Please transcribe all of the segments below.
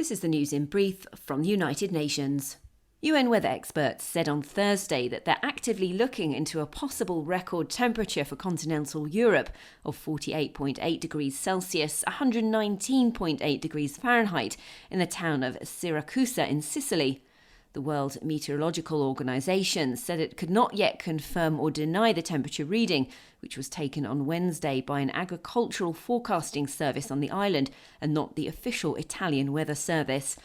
This is the news in brief from the United Nations. UN weather experts said on Thursday that they're actively looking into a possible record temperature for continental Europe of 48.8 degrees Celsius, 119.8 degrees Fahrenheit in the town of Syracuse in Sicily. The World Meteorological Organization said it could not yet confirm or deny the temperature reading, which was taken on Wednesday by an agricultural forecasting service on the island and not the official Italian weather service.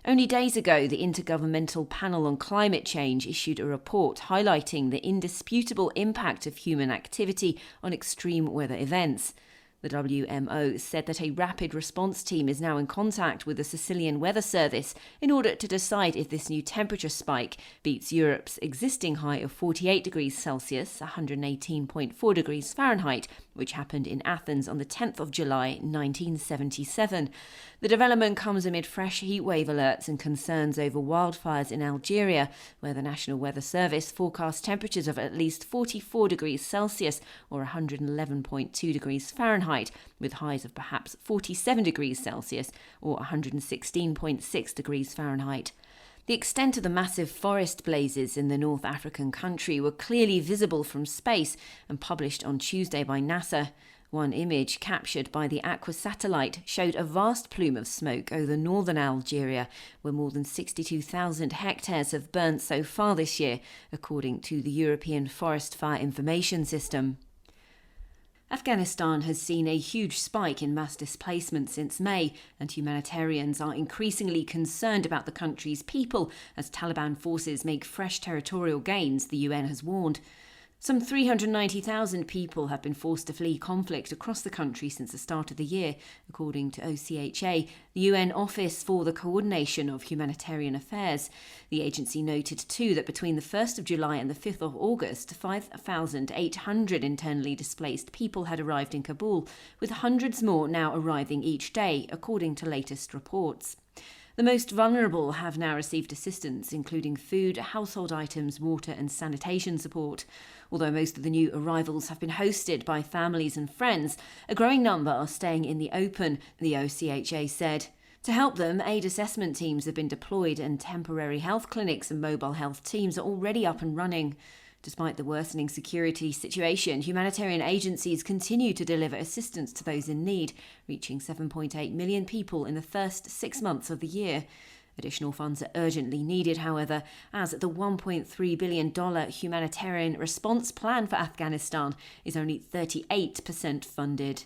Only days ago, the Intergovernmental Panel on Climate Change issued a report highlighting the indisputable impact of human activity on extreme weather events. The WMO said that a rapid response team is now in contact with the Sicilian Weather Service in order to decide if this new temperature spike beats Europe's existing high of 48 degrees Celsius, 118.4 degrees Fahrenheit, which happened in Athens on the 10th of July 1977. The development comes amid fresh heatwave alerts and concerns over wildfires in Algeria, where the National Weather Service forecast temperatures of at least 44 degrees Celsius or 111.2 degrees Fahrenheit, with highs of perhaps 47 degrees Celsius or 116.6 degrees Fahrenheit. The extent of the massive forest blazes in the North African country were clearly visible from space and published on Tuesday by NASA. One image captured by the Aqua satellite showed a vast plume of smoke over northern Algeria, where more than 62,000 hectares have burnt so far this year, according to the European Forest Fire Information System. Afghanistan has seen a huge spike in mass displacement since May, and humanitarians are increasingly concerned about the country's people as Taliban forces make fresh territorial gains, the UN has warned. Some 390,000 people have been forced to flee conflict across the country since the start of the year, according to OCHA, the UN Office for the Coordination of Humanitarian Affairs. The agency noted too that between the 1st of July and the 5th of August, 5,800 internally displaced people had arrived in Kabul, with hundreds more now arriving each day, according to latest reports. The most vulnerable have now received assistance, including food, household items, water and sanitation support. Although most of the new arrivals have been hosted by families and friends, a growing number are staying in the open, the OCHA said. To help them, aid assessment teams have been deployed and temporary health clinics and mobile health teams are already up and running. Despite the worsening security situation, humanitarian agencies continue to deliver assistance to those in need, reaching 7.8 million people in the first 6 months of the year. Additional funds are urgently needed, however, as the $1.3 billion humanitarian response plan for Afghanistan is only 38% funded.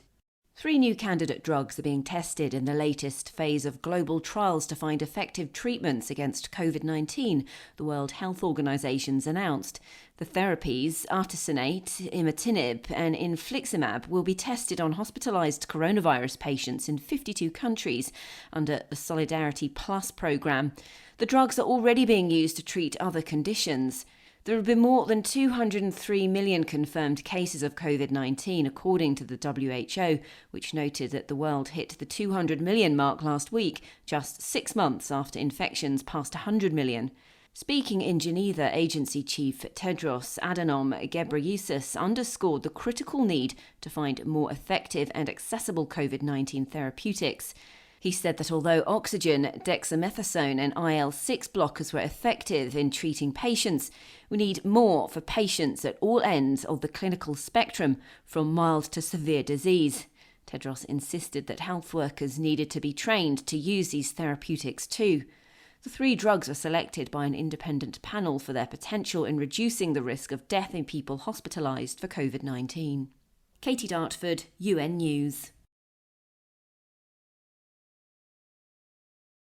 3 new candidate drugs are being tested in the latest phase of global trials to find effective treatments against COVID-19, the World Health Organization's announced. The therapies, artesunate, imatinib and infliximab, will be tested on hospitalized coronavirus patients in 52 countries under the Solidarity Plus program. The drugs are already being used to treat other conditions. There have been more than 203 million confirmed cases of COVID-19, according to the WHO, which noted that the world hit the 200 million mark last week, just 6 months after infections passed 100 million. Speaking in Geneva, agency chief Tedros Adhanom Ghebreyesus underscored the critical need to find more effective and accessible COVID-19 therapeutics. He said that although oxygen, dexamethasone and IL-6 blockers were effective in treating patients, we need more for patients at all ends of the clinical spectrum, from mild to severe disease. Tedros insisted that health workers needed to be trained to use these therapeutics too. The 3 drugs were selected by an independent panel for their potential in reducing the risk of death in people hospitalised for COVID-19. Katie Dartford, UN News.